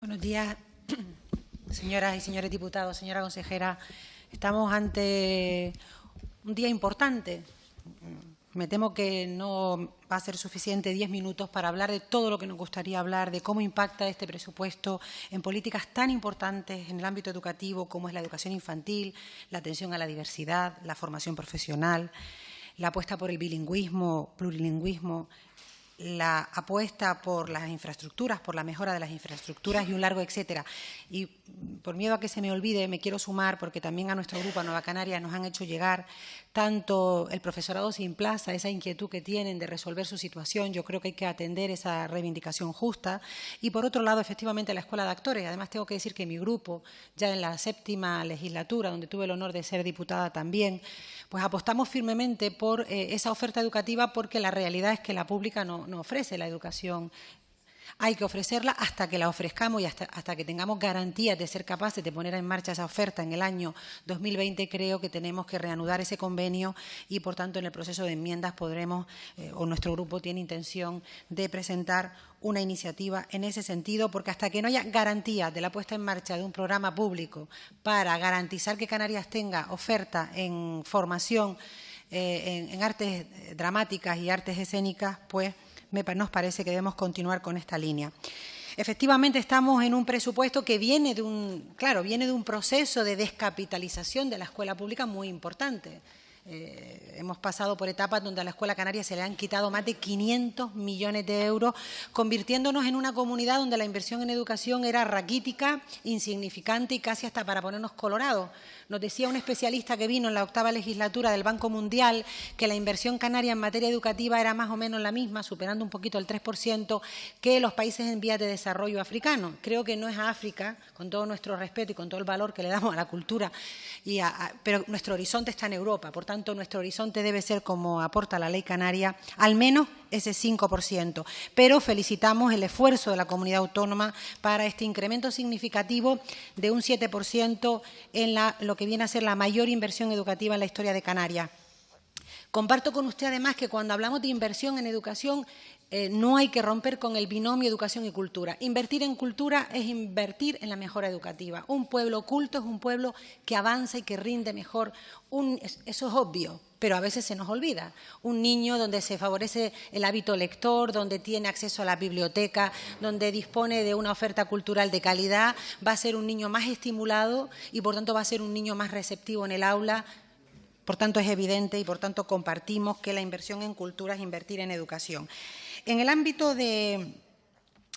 Buenos días, señoras y señores diputados, señora consejera. Estamos ante un día importante. Me temo que no va a ser suficiente 10 minutos para hablar de todo lo que nos gustaría hablar, de cómo impacta este presupuesto en políticas tan importantes en el ámbito educativo como es la educación infantil, la atención a la diversidad, la formación profesional, la apuesta por el bilingüismo, plurilingüismo, la apuesta por las infraestructuras, por la mejora de las infraestructuras y un largo etcétera. Y por miedo a que se me olvide, me quiero sumar porque también a nuestro grupo, a Nueva Canarias, nos han hecho llegar tanto el profesorado sin plaza, esa inquietud que tienen de resolver su situación. Yo creo que hay que atender esa reivindicación justa. Y por otro lado, efectivamente, la Escuela de Actores. Además, tengo que decir que mi grupo, ya en la 7ª legislatura, donde tuve el honor de ser diputada también, pues apostamos firmemente por esa oferta educativa porque la realidad es que la pública no ofrece la educación. Hay que ofrecerla hasta que la ofrezcamos y hasta que tengamos garantías de ser capaces de poner en marcha esa oferta en el año 2020. Creo que tenemos que reanudar ese convenio y, por tanto, en el proceso de enmiendas podremos, o nuestro grupo tiene intención de presentar una iniciativa en ese sentido, porque hasta que no haya garantía de la puesta en marcha de un programa público para garantizar que Canarias tenga oferta en formación en artes dramáticas y artes escénicas, pues nos parece que debemos continuar con esta línea. Efectivamente, estamos en un presupuesto que viene de un proceso de descapitalización de la escuela pública muy importante. Hemos pasado por etapas donde a la Escuela Canaria se le han quitado más de 500 millones de euros, convirtiéndonos en una comunidad donde la inversión en educación era raquítica, insignificante y casi hasta para ponernos colorados. Nos decía un especialista que vino en la 8ª legislatura del Banco Mundial que la inversión canaria en materia educativa era más o menos la misma, superando un poquito el 3%, que los países en vías de desarrollo africanos. Creo que no es África, con todo nuestro respeto y con todo el valor que le damos a la cultura, pero nuestro horizonte está en Europa. Por tanto, nuestro horizonte debe ser, como aporta la Ley Canaria, al menos ese 5%. Pero felicitamos el esfuerzo de la comunidad autónoma para este incremento significativo de un 7% en lo que viene a ser la mayor inversión educativa en la historia de Canarias. Comparto con usted, además, que cuando hablamos de inversión en educación no hay que romper con el binomio educación y cultura. Invertir en cultura es invertir en la mejora educativa. Un pueblo culto es un pueblo que avanza y que rinde mejor. Eso es obvio, pero a veces se nos olvida. Un niño donde se favorece el hábito lector, donde tiene acceso a la biblioteca, donde dispone de una oferta cultural de calidad, va a ser un niño más estimulado y, por tanto, va a ser un niño más receptivo en el aula. Por tanto, es evidente y, por tanto, compartimos que la inversión en cultura es invertir en educación. En el ámbito de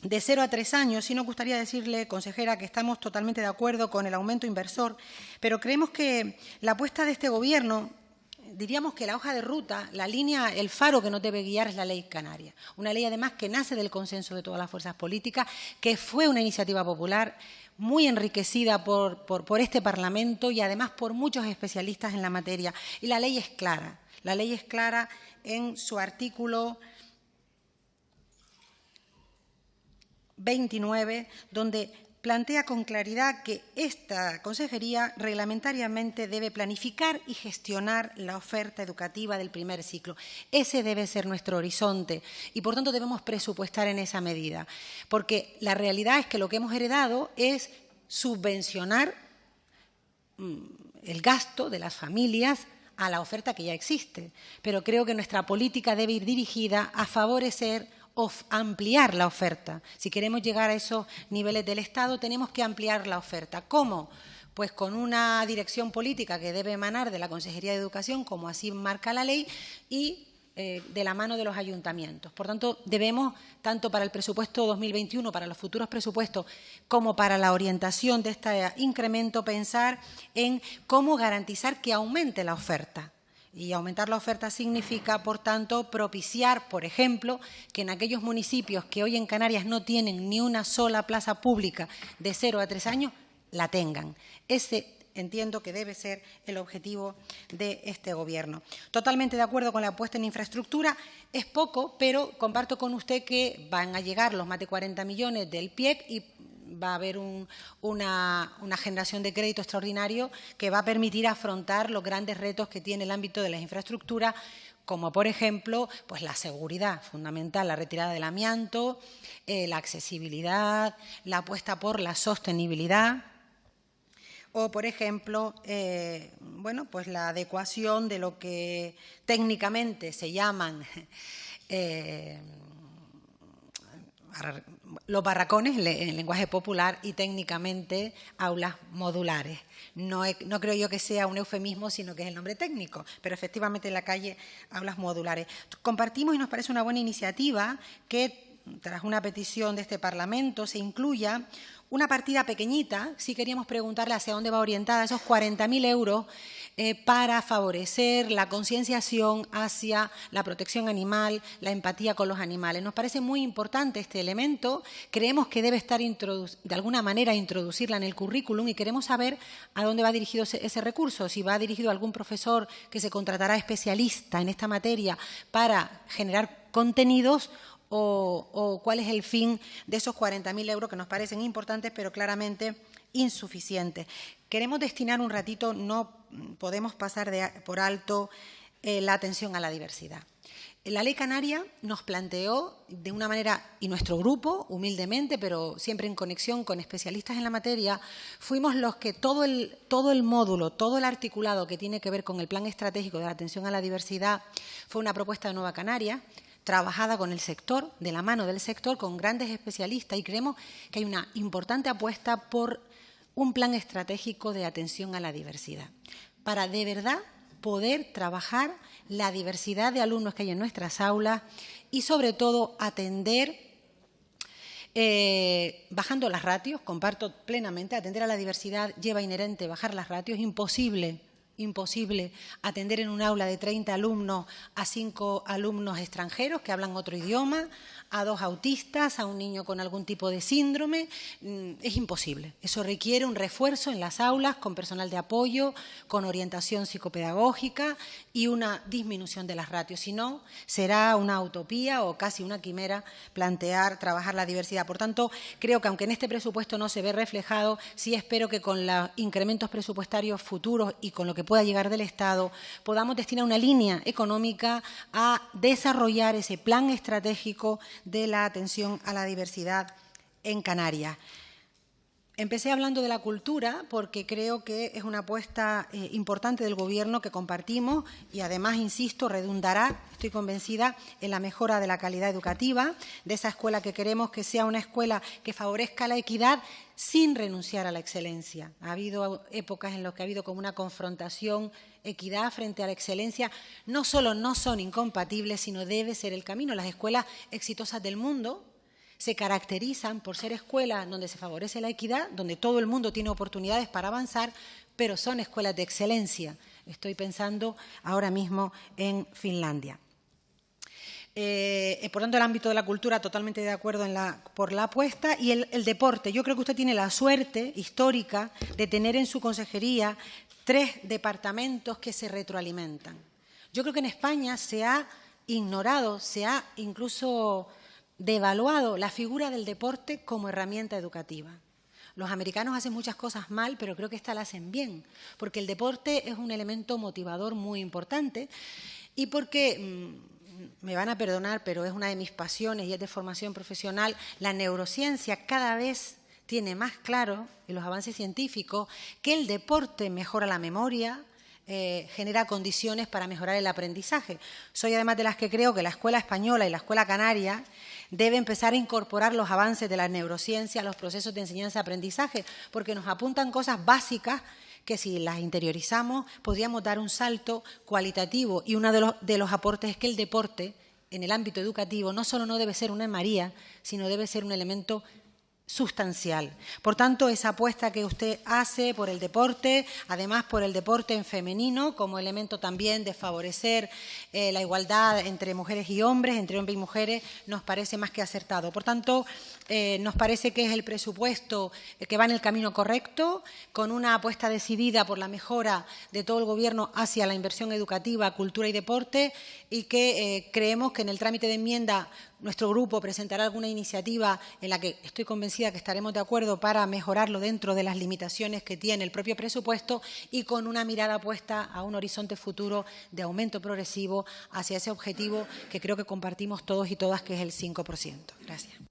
0 a 3 años, sí nos gustaría decirle, consejera, que estamos totalmente de acuerdo con el aumento inversor, pero creemos que la apuesta de este Gobierno, diríamos que la hoja de ruta, la línea, el faro que nos debe guiar es la Ley Canaria. Una ley, además, que nace del consenso de todas las fuerzas políticas, que fue una iniciativa popular muy enriquecida por este Parlamento y, además, por muchos especialistas en la materia. Y la ley es clara. La ley es clara en su artículo 29, donde plantea con claridad que esta consejería reglamentariamente debe planificar y gestionar la oferta educativa del primer ciclo. Ese debe ser nuestro horizonte y, por tanto, debemos presupuestar en esa medida, porque la realidad es que lo que hemos heredado es subvencionar el gasto de las familias a la oferta que ya existe. Pero creo que nuestra política debe ir dirigida a favorecer o ampliar la oferta. Si queremos llegar a esos niveles del Estado, tenemos que ampliar la oferta. ¿Cómo? Pues con una dirección política que debe emanar de la Consejería de Educación, como así marca la ley, y de la mano de los ayuntamientos. Por tanto, debemos, tanto para el presupuesto 2021, para los futuros presupuestos, como para la orientación de este incremento, pensar en cómo garantizar que aumente la oferta. Y aumentar la oferta significa, por tanto, propiciar, por ejemplo, que en aquellos municipios que hoy en Canarias no tienen ni una sola plaza pública de 0 a 3 años, la tengan. Ese entiendo que debe ser el objetivo de este Gobierno. Totalmente de acuerdo con la apuesta en infraestructura. Es poco, pero comparto con usted que van a llegar los más de 40 millones del PIEC y va a haber una generación de crédito extraordinario que va a permitir afrontar los grandes retos que tiene el ámbito de las infraestructuras, como por ejemplo pues la seguridad fundamental, la retirada del amianto, la accesibilidad, la apuesta por la sostenibilidad o, por ejemplo, bueno, pues la adecuación de lo que técnicamente se llaman los barracones en lenguaje popular y técnicamente aulas modulares. No creo yo que sea un eufemismo, sino que es el nombre técnico, pero efectivamente en la calle aulas modulares. Compartimos y nos parece una buena iniciativa que, tras una petición de este Parlamento, se incluya una partida pequeñita. Sí queríamos preguntarle hacia dónde va orientada esos 40.000 euros para favorecer la concienciación hacia la protección animal, la empatía con los animales. Nos parece muy importante este elemento, creemos que debe estar de alguna manera introducirla en el currículum y queremos saber a dónde va dirigido ese recurso, si va dirigido a algún profesor que se contratará especialista en esta materia para generar contenidos o cuál es el fin de esos 40.000 euros que nos parecen importantes pero claramente insuficientes. Queremos destinar un ratito, no podemos pasar por alto la atención a la diversidad. La Ley Canaria nos planteó de una manera, y nuestro grupo, humildemente, pero siempre en conexión con especialistas en la materia, fuimos los que todo el módulo, todo el articulado que tiene que ver con el Plan Estratégico de la Atención a la Diversidad fue una propuesta de Nueva Canaria, trabajada con el sector, de la mano del sector, con grandes especialistas, y creemos que hay una importante apuesta por un plan estratégico de atención a la diversidad, para de verdad poder trabajar la diversidad de alumnos que hay en nuestras aulas y, sobre todo, atender, bajando las ratios, comparto plenamente, atender a la diversidad lleva inherente bajar las ratios, imposible atender en un aula de 30 alumnos a 5 alumnos extranjeros que hablan otro idioma, a 2 autistas, a un niño con algún tipo de síndrome. Es imposible. Eso requiere un refuerzo en las aulas con personal de apoyo, con orientación psicopedagógica y una disminución de las ratios. Si no, será una utopía o casi una quimera trabajar la diversidad. Por tanto, creo que aunque en este presupuesto no se ve reflejado, sí espero que con los incrementos presupuestarios futuros y con lo que pueda llegar del Estado, podamos destinar una línea económica a desarrollar ese plan estratégico de la atención a la diversidad en Canarias. Empecé hablando de la cultura porque creo que es una apuesta importante del Gobierno que compartimos y además, insisto, redundará, estoy convencida, en la mejora de la calidad educativa, de esa escuela que queremos que sea una escuela que favorezca la equidad sin renunciar a la excelencia. Ha habido épocas en las que ha habido como una confrontación, equidad frente a la excelencia. No solo no son incompatibles, sino debe ser el camino. Las escuelas exitosas del mundo se caracterizan por ser escuelas donde se favorece la equidad, donde todo el mundo tiene oportunidades para avanzar, pero son escuelas de excelencia. Estoy pensando ahora mismo en Finlandia. Por tanto, el ámbito de la cultura, totalmente de acuerdo por la apuesta. Y el deporte. Yo creo que usted tiene la suerte histórica de tener en su consejería 3 departamentos que se retroalimentan. Yo creo que en España se ha ignorado, se ha incluso devaluado la figura del deporte como herramienta educativa. Los americanos hacen muchas cosas mal, pero creo que esta la hacen bien, porque el deporte es un elemento motivador muy importante y porque, me van a perdonar, pero es una de mis pasiones y es de formación profesional, la neurociencia cada vez tiene más claro, en los avances científicos, que el deporte mejora la memoria, genera condiciones para mejorar el aprendizaje. Soy además de las que creo que la escuela española y la escuela canaria debe empezar a incorporar los avances de la neurociencia a los procesos de enseñanza-aprendizaje, porque nos apuntan cosas básicas que si las interiorizamos podríamos dar un salto cualitativo. Y uno de los aportes es que el deporte en el ámbito educativo no solo no debe ser una maría, sino debe ser un elemento sustancial. Por tanto, esa apuesta que usted hace por el deporte, además por el deporte en femenino, como elemento también de favorecer la igualdad entre mujeres y hombres, entre hombres y mujeres, nos parece más que acertado. Por tanto, nos parece que es el presupuesto que va en el camino correcto, con una apuesta decidida por la mejora de todo el Gobierno hacia la inversión educativa, cultura y deporte, y que creemos que en el trámite de enmienda nuestro grupo presentará alguna iniciativa en la que estoy convencida que estaremos de acuerdo para mejorarlo dentro de las limitaciones que tiene el propio presupuesto y con una mirada puesta a un horizonte futuro de aumento progresivo hacia ese objetivo que creo que compartimos todos y todas, que es el 5%. Gracias.